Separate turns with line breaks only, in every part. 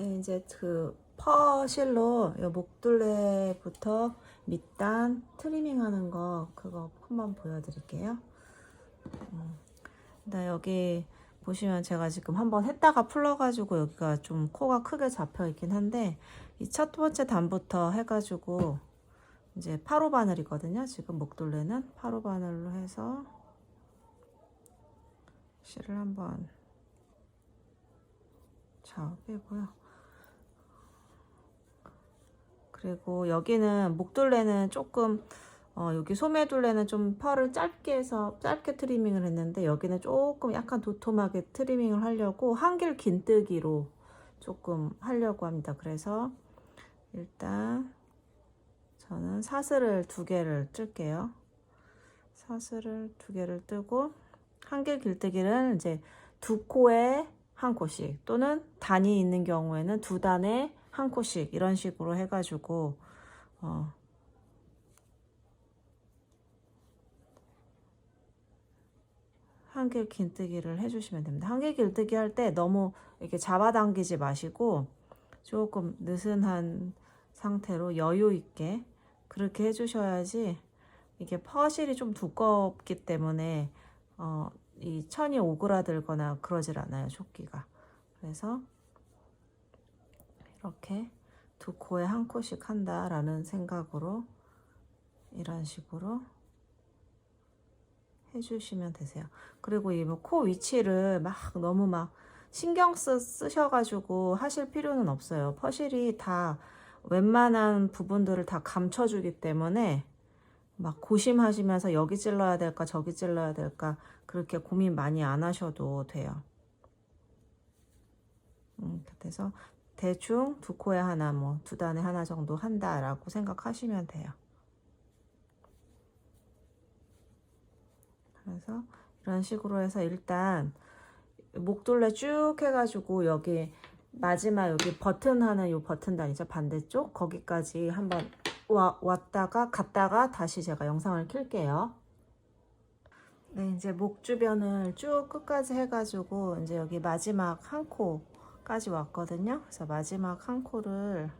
네, 이제 그 퍼실로 요 목둘레부터 밑단 트리밍 하는 거 그거 한번 보여드릴게요. 네, 여기 보시면 제가 지금 한번 했다가 풀러가지고 여기가 좀 코가 크게 잡혀 있긴 한데 이 첫 번째 단부터 해가지고 이제 8호 바늘이거든요. 지금 목둘레는 8호 바늘로 해서 실을 한번 자 빼고요. 그리고 여기는 목둘레는 조금 여기 소매둘레는 좀 펄을 짧게 해서 짧게 트리밍을 했는데 여기는 조금 약간 도톰하게 트리밍을 하려고 한길 긴뜨기로 조금 하려고 합니다. 그래서 일단 저는 사슬을 2개를 뜰게요. 사슬을 2개를 뜨고 한길 길뜨기는 이제 2코에 1코씩 또는 단이 있는 경우에는 2단에 1코씩 이런 식으로 해가지고 한길 긴뜨기를 해주시면 됩니다. 한길 길뜨기 할 때 너무 이렇게 잡아당기지 마시고 조금 느슨한 상태로 여유 있게 그렇게 해주셔야지 이게 퍼실이 좀 두껍기 때문에 이 천이 오그라들거나 그러질 않아요, 조끼가. 그래서 이렇게 2코에 1코씩 한다라는 생각으로 이런 식으로 해주시면 되세요. 그리고 이 코 위치를 막 너무 막 신경 쓰셔가지고 하실 필요는 없어요. 퍼실이 다 웬만한 부분들을 다 감춰주기 때문에 막 고심하시면서 여기 찔러야 될까 저기 찔러야 될까 그렇게 고민 많이 안 하셔도 돼요. 그래서 대충 2코에 하나 뭐 2단에 하나 정도 한다라고 생각하시면 돼요. 그래서 이런 식으로 해서 일단 목둘레 쭉 해가지고 여기 마지막 여기 버튼 하는 요 버튼단 이죠, 반대쪽 거기까지 한번 왔다가 갔다가 다시 제가 영상을 킬게요. 네, 이제 목 주변을 쭉 끝까지 해가지고 이제 여기 마지막 1코까지 왔거든요. 그래서 마지막 1코를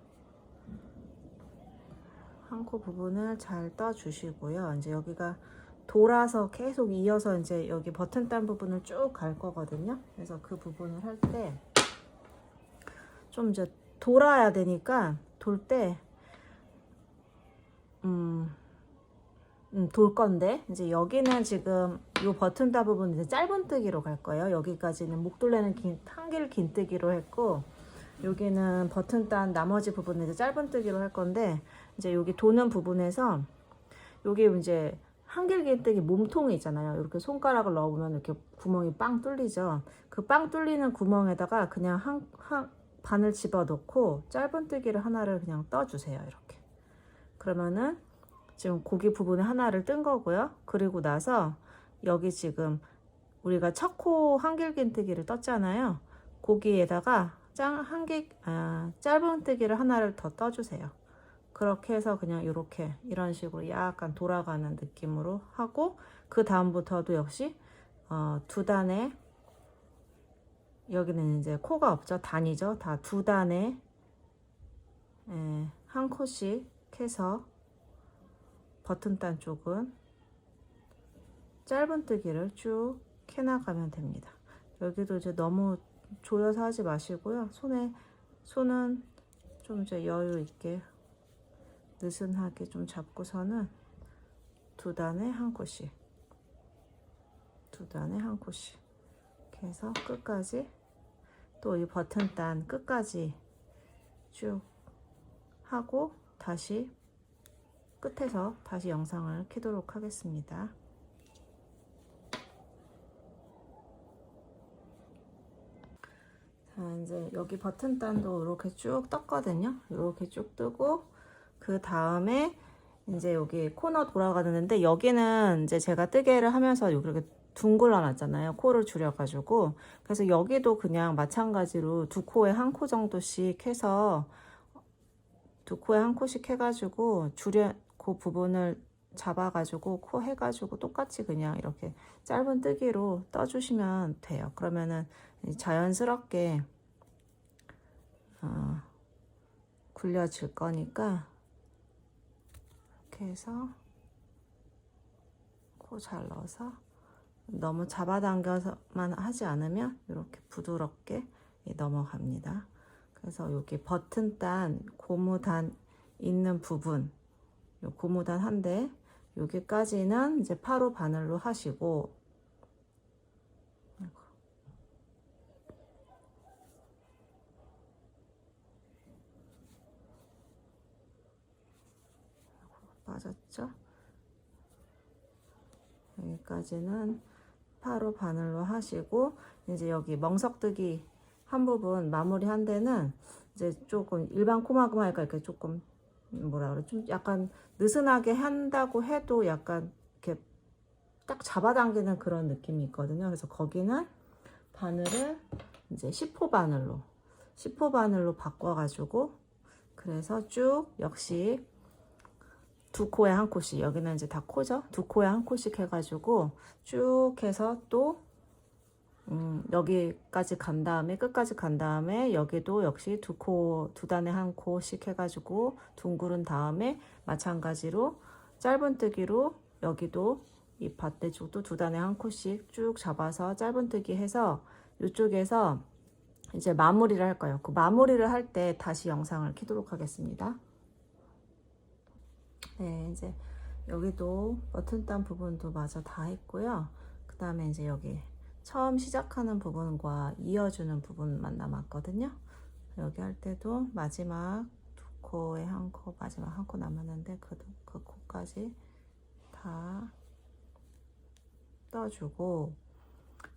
1코 부분을 잘 떠주시고요. 이제 여기가 돌아서 계속 이어서 이제 여기 버튼단 부분을 쭉 갈 거거든요. 그래서 그 부분을 할 때 좀 이제 돌아야 되니까 돌 때 돌 건데 이제 여기는 지금 요 버튼단 부분 이제 짧은뜨기로 갈 거예요. 여기까지는 목둘레는 한길 긴뜨기로 했고 여기는 버튼단 나머지 부분은 이제 짧은뜨기로 할 건데 이제 여기 도는 부분에서 여기 이제 한길 긴뜨기 몸통이 있잖아요. 이렇게 손가락을 넣어보면 이렇게 구멍이 빵 뚫리죠. 그 빵 뚫리는 구멍에다가 그냥 한 바늘 집어넣고 짧은뜨기를 하나를 그냥 떠주세요. 이렇게. 그러면은 지금 고기 부분에 하나를 뜬 거고요. 그리고 나서 여기 지금 우리가 첫 코 한길 긴뜨기를 떴잖아요. 거기에다가 짧은뜨기를 하나를 더 떠주세요. 그렇게 해서 그냥 이렇게 이런 식으로 약간 돌아가는 느낌으로 하고 그 다음부터도 역시 2단에 여기는 이제 코가 없죠. 단이죠. 다 2단에 1코씩 해서 버튼단 쪽은 짧은뜨기를 쭉 해나가면 됩니다. 여기도 이제 너무 조여서 하지 마시고요. 손은 좀 이제 여유 있게 느슨하게 좀 잡고서는 2단에 1코씩 2단에 1코씩 이렇게 해서 끝까지 또 이 버튼단 끝까지 쭉 하고 다시 끝에서 다시 영상을 켜도록 하겠습니다. 자, 이제 여기 버튼단도 이렇게 쭉 떴거든요. 이렇게 쭉 뜨고 그 다음에 이제 여기 코너 돌아가는데 여기는 이제 제가 뜨개를 하면서 이렇게 둥글러 놨잖아요. 코를 줄여가지고. 그래서 여기도 그냥 마찬가지로 2코에 1코 정도씩 해서 2코에 1코씩 해가지고 그 부분을 잡아가지고 코 해가지고 똑같이 그냥 이렇게 짧은 뜨기로 떠주시면 돼요. 그러면은 자연스럽게 굴려질 거니까 이렇게 해서 코 잘 넣어서 너무 잡아당겨서만 하지 않으면 이렇게 부드럽게 넘어갑니다. 그래서 여기 버튼단, 고무단 있는 부분, 요 고무단 한대 여기까지는 이제 8호 바늘로 하시고, 빠졌죠? 여기까지는 8호 바늘로 하시고, 이제 여기 멍석뜨기 한 부분 마무리한 데는 이제 조금 일반 코마그마니까 이렇게 조금 뭐라 그래, 좀 약간 느슨하게 한다고 해도 약간 이렇게 딱 잡아당기는 그런 느낌이 있거든요. 그래서 거기는 바늘을 이제 10호 바늘로 바꿔가지고, 그래서 쭉 역시 두 코에 한 코씩, 여기는 이제 다 코죠. 두 코에 한 코씩 해가지고 쭉 해서 또 여기까지 간 다음에, 끝까지 간 다음에 여기도 역시 두 단에 한 코씩 해가지고 둥그른 다음에 마찬가지로 짧은뜨기로 여기도 이 밧대 쪽도 두 단에 한 코씩 쭉 잡아서 짧은뜨기 해서 이쪽에서 이제 마무리를 할 거예요. 그 마무리를 할 때 다시 영상을 켜도록 하겠습니다. 네, 이제 여기도 버튼단 부분도 마저 다 했고요. 그 다음에 이제 여기 처음 시작하는 부분과 이어주는 부분만 남았거든요. 여기 할 때도 마지막 두 코에 한 코, 마지막 한 코 남았는데 그 코까지 다 떠주고,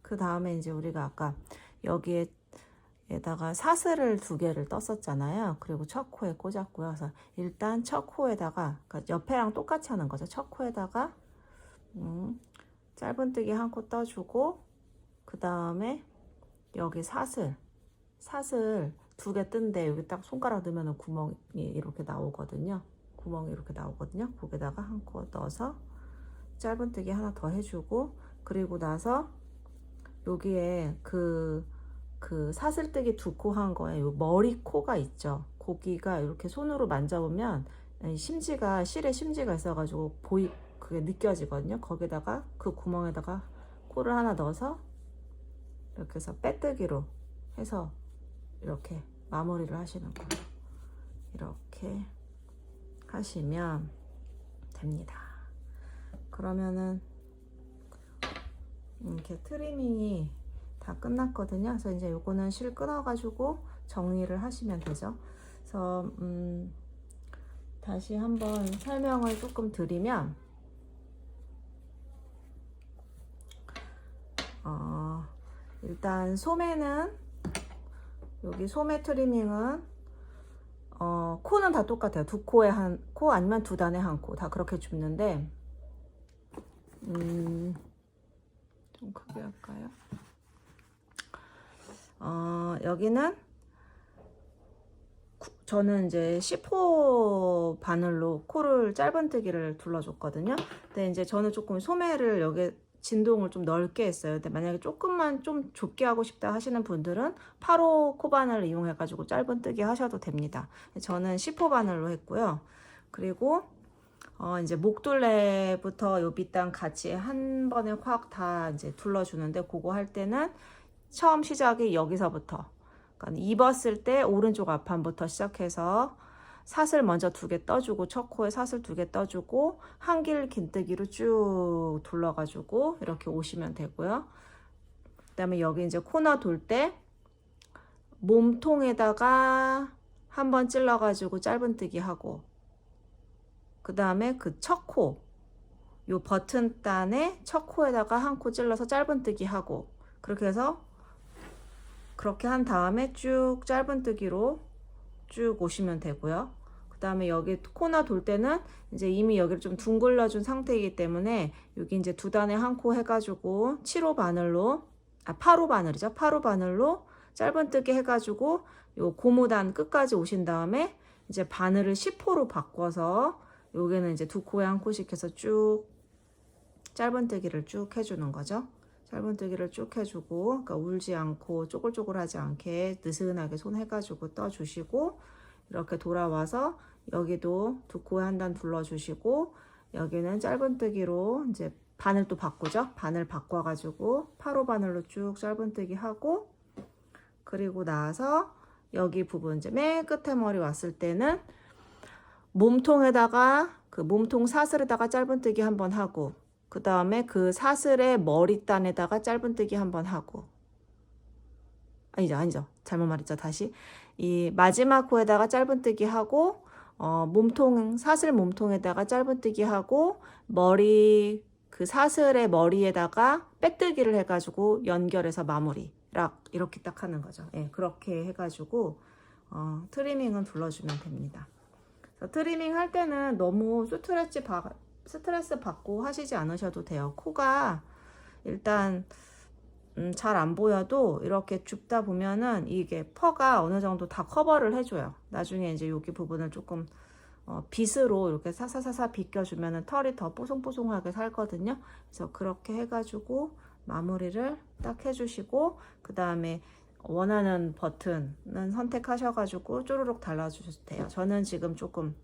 그 다음에 이제 우리가 아까 여기에다가 사슬을 2개를 떴었잖아요. 그리고 첫 코에 꽂았고요. 그래서 일단 첫 코에다가, 그러니까 옆에랑 똑같이 하는 거죠. 첫 코에다가 짧은뜨기 한 코 떠주고, 그 다음에 여기 사슬 2개 뜬데 여기 딱 손가락 넣으면 구멍이 이렇게 나오거든요. 거기다가 한 코 넣어서 짧은뜨기 하나 더 해주고, 그리고 나서 여기에 그 사슬뜨기 2코 한 거에 요 머리 코가 있죠. 거기가 이렇게 손으로 만져보면 실에 심지가 있어가지고 그게 느껴지거든요. 거기다가 그 구멍에다가 코를 하나 넣어서 이렇게 해서 빼뜨기로 해서 이렇게 마무리를 하시는 거예요. 이렇게 하시면 됩니다. 그러면은 이렇게 트리밍이 다 끝났거든요. 그래서 이제 요거는 실 끊어가지고 정리를 하시면 되죠. 그래서 다시 한번 설명을 조금 드리면, 일단 소매는, 여기 소매 트리밍은 코는 다 똑같아요. 2코에 한 코 아니면 2단에 한 코 다 그렇게 줍는데, 좀 크게 할까요? 여기는 저는 이제 10호 바늘로 코를 짧은뜨기를 둘러줬거든요. 근데 이제 저는 조금 소매를 여기 진동을 좀 넓게 했어요. 근데 만약에 조금만 좀 좁게 하고 싶다 하시는 분들은 8호 코바늘을 이용해 가지고 짧은뜨기 하셔도 됩니다. 저는 10호 바늘로 했고요. 그리고 이제 목둘레부터 요 밑단 같이 한 번에 확 다 이제 둘러주는데, 그거 할 때는 처음 시작이 여기서부터, 그러니까 입었을 때 오른쪽 앞판부터 시작해서 사슬 먼저 2개 떠주고, 첫 코에 사슬 2개 떠주고 한길 긴뜨기로 쭉 둘러가지고 이렇게 오시면 되고요. 그 다음에 여기 이제 코너 돌 때 몸통에다가 한번 찔러가지고 짧은뜨기 하고, 그 다음에 그 첫 코, 요 버튼단에 첫 코에다가 한 코 찔러서 짧은뜨기 하고, 그렇게 해서 그렇게 한 다음에 쭉 짧은뜨기로 쭉 오시면 되고요. 그 다음에 여기 코너 돌 때는 이제 이미 여기를 좀 둥글러 준 상태이기 때문에 여기 이제 2단에 한 코 해가지고 7호 바늘로, 8호 바늘이죠. 8호 바늘로 짧은뜨기 해가지고 요 고무단 끝까지 오신 다음에 이제 바늘을 10호로 바꿔서 여기는 이제 2코에 한 코씩 해서 쭉 짧은뜨기를 쭉 해주는 거죠. 짧은뜨기를 쭉 해주고, 그러니까 울지 않고 쪼글쪼글하지 않게 느슨하게 손 해가지고 떠주시고, 이렇게 돌아와서 여기도 두 코에 한 단 둘러주시고 여기는 짧은뜨기로 이제 바늘 또 바꾸죠. 바늘 바꿔가지고 8호 바늘로 쭉 짧은뜨기 하고 그리고 나서 여기 부분 이제 맨 끝에 머리 왔을 때는 몸통에다가 그 몸통 사슬에다가 짧은뜨기 한번 하고 그 다음에 그 사슬의 머리단에다가 짧은뜨기 한번 하고 아니죠 잘못 말했죠. 다시 이 마지막 코에다가 짧은뜨기 하고 몸통 사슬 몸통에다가 짧은뜨기 하고 머리 그 사슬의 머리에다가 빼뜨기를 해가지고 연결해서 마무리 이렇게 딱 하는 거죠. 예, 그렇게 해가지고 트리밍은 둘러주면 됩니다. 트리밍 할 때는 너무 스트레스 받고 하시지 않으셔도 돼요. 코가 일단 잘 안 보여도 이렇게 줍다 보면은 이게 퍼가 어느 정도 다 커버를 해줘요. 나중에 이제 여기 부분을 조금 빗으로 이렇게 사사사사 비껴주면은 털이 더 뽀송뽀송하게 살거든요. 그래서 그렇게 해가지고 마무리를 딱 해주시고 그 다음에 원하는 버튼은 선택하셔가지고 쪼르륵 달아주셔도 돼요. 저는 지금 조금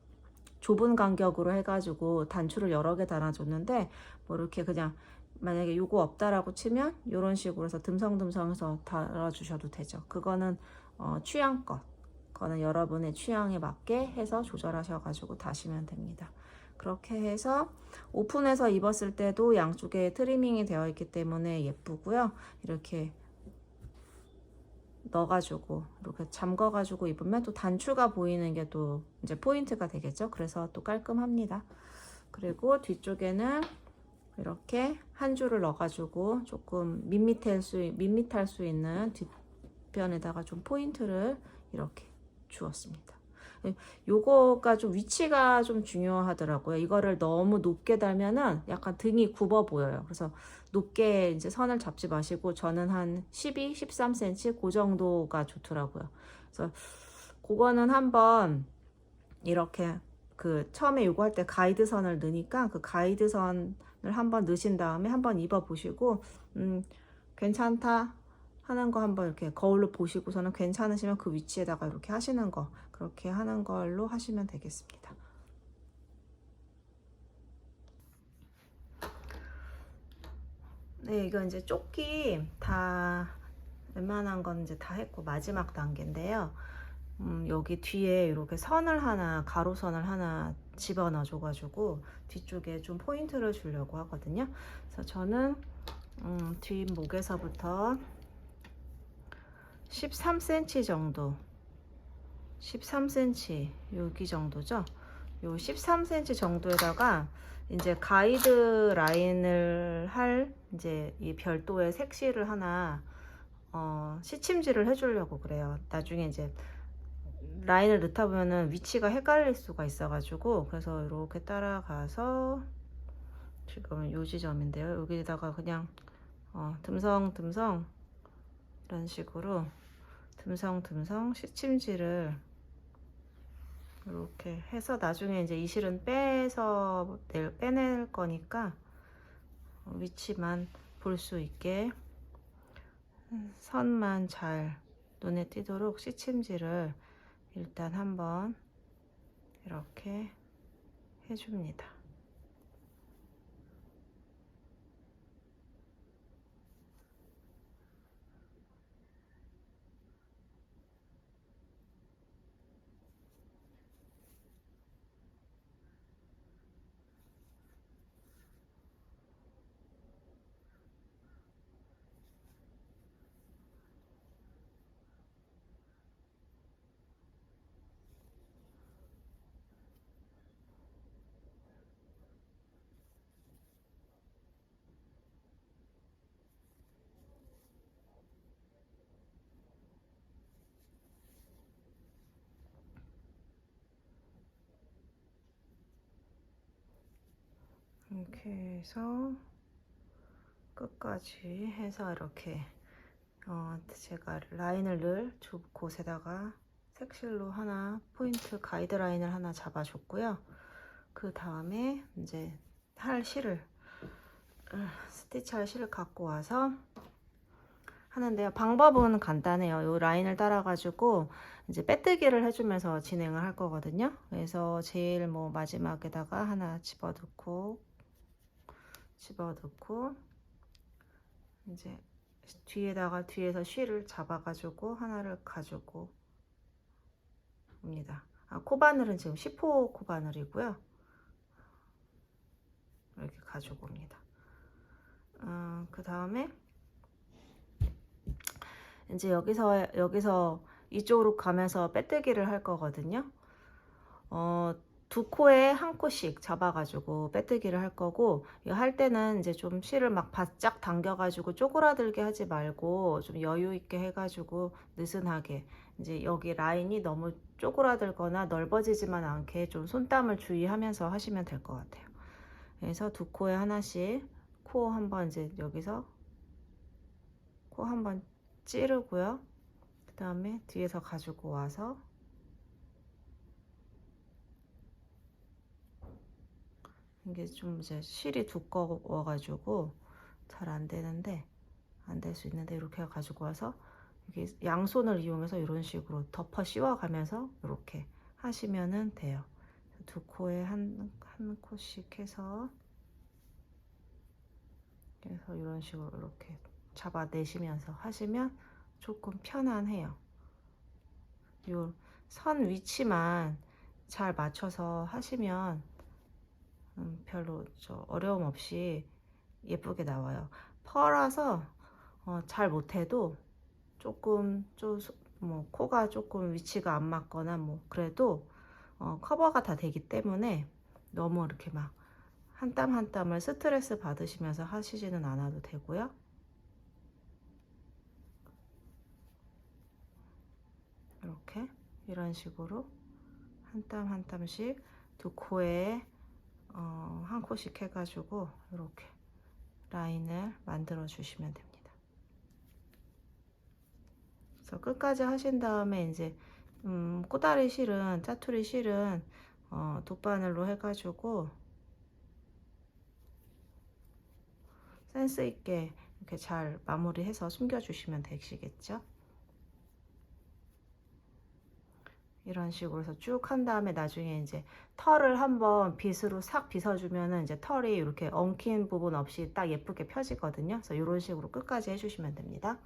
좁은 간격으로 해가지고 단추를 여러 개 달아줬는데 뭐 이렇게 그냥 만약에 요거 없다라고 치면 이런 식으로 해서 듬성듬성해서 달아주셔도 되죠. 그거는 취향껏 그거는 여러분의 취향에 맞게 해서 조절하셔가지고 다시면 됩니다. 그렇게 해서 오픈해서 입었을 때도 양쪽에 트리밍이 되어 있기 때문에 예쁘고요. 이렇게 넣어가지고 이렇게 잠궈가지고 입으면 또 단추가 보이는 게 또 이제 포인트가 되겠죠. 그래서 또 깔끔합니다. 그리고 뒤쪽에는 이렇게 한 줄을 넣어가지고 조금 밋밋할 수 있는 뒷편에다가 좀 포인트를 이렇게 주었습니다. 요거가 좀 위치가 좀 중요하더라고요. 이거를 너무 높게 달면은 약간 등이 굽어 보여요. 그래서 높게 이제 선을 잡지 마시고 저는 한 12, 13cm 그 정도가 좋더라고요. 그래서 그거는 한번 이렇게 그 처음에 요거 할 때 가이드선을 넣으니까 그 가이드선을 한번 넣으신 다음에 한번 입어 보시고 괜찮다 하는 거 한번 이렇게 거울로 보시고서는 괜찮으시면 그 위치에다가 이렇게 하시는 거 그렇게 하는 걸로 하시면 되겠습니다. 네, 이거 이제 조끼 다 웬만한 건 이제 다 했고 마지막 단계인데요. 여기 뒤에 이렇게 선을 하나 가로선을 하나 집어넣어 줘가지고 뒤쪽에 좀 포인트를 주려고 하거든요. 그래서 저는 뒷목에서부터 13cm 정도 13cm 여기 정도죠. 요 13cm 정도에다가 이제 가이드 라인을 할 이제 이 별도의 색실을 하나 시침질을 해주려고 그래요. 나중에 이제 라인을 넣다 보면은 위치가 헷갈릴 수가 있어가지고 그래서 이렇게 따라가서 지금은 요 지점인데요. 여기다가 그냥 듬성듬성 이런 식으로 듬성듬성 시침질을 이렇게 해서 나중에 이제 이 실은 빼낼 거니까 위치만 볼 수 있게 선만 잘 눈에 띄도록 시침질을 일단 한번 이렇게 해줍니다. 이렇게 해서 끝까지 해서 이렇게 제가 라인을 늘 곳에다가 색실로 하나 포인트 가이드라인을 하나 잡아줬고요. 그 다음에 이제 할 실을 스티치할 실을 갖고 와서 하는데요. 방법은 간단해요. 이 라인을 따라가지고 이제 빼뜨기를 해주면서 진행을 할 거거든요. 그래서 제일 뭐 마지막에다가 하나 집어넣고 이제 뒤에서 실을 잡아가지고 하나를 가지고 옵니다. 코바늘은 지금 10호 코바늘이고요. 이렇게 가지고 옵니다. 그 다음에 이제 여기서 이쪽으로 가면서 빼뜨기를 할 거거든요. 두 코에 한 코씩 잡아가지고 빼뜨기를 할 거고, 이거 할 때는 이제 좀 실을 막 바짝 당겨가지고 쪼그라들게 하지 말고 좀 여유 있게 해가지고 느슨하게, 이제 여기 라인이 너무 쪼그라들거나 넓어지지만 않게 좀 손땀을 주의하면서 하시면 될 것 같아요. 그래서 두 코에 하나씩 코 한번 이제 여기서 코 한번 찌르고요. 그 다음에 뒤에서 가지고 와서 이게 좀 이제 실이 두꺼워가지고 잘 안 되는데, 안 될 수 있는데, 이렇게 가지고 와서 이게 양손을 이용해서 이런 식으로 덮어 씌워가면서 이렇게 하시면은 돼요. 두 코에 한 코씩 해서 그래서 이런 식으로 이렇게 잡아내시면서 하시면 조금 편안해요. 요 선 위치만 잘 맞춰서 하시면 별로 어려움 없이 예쁘게 나와요. 펄라서 잘 못해도 조금 뭐 코가 조금 위치가 안 맞거나 뭐 그래도 커버가 다 되기 때문에 너무 이렇게 막 한 땀 한 땀을 스트레스 받으시면서 하시지는 않아도 되고요. 이렇게 이런 식으로 한 땀 한 땀씩 두 코에 한 코씩 해가지고 이렇게 라인을 만들어 주시면 됩니다. 그래서 끝까지 하신 다음에 이제 꼬다리 실은, 짜투리 실은 돗바늘로 해가지고 센스 있게 이렇게 잘 마무리해서 숨겨주시면 되시겠죠. 이런 식으로 해서 쭉 한 다음에 나중에 이제 털을 한번 빗으로 싹 빗어주면은 이제 털이 이렇게 엉킨 부분 없이 딱 예쁘게 펴지거든요. 그래서 이런 식으로 끝까지 해주시면 됩니다.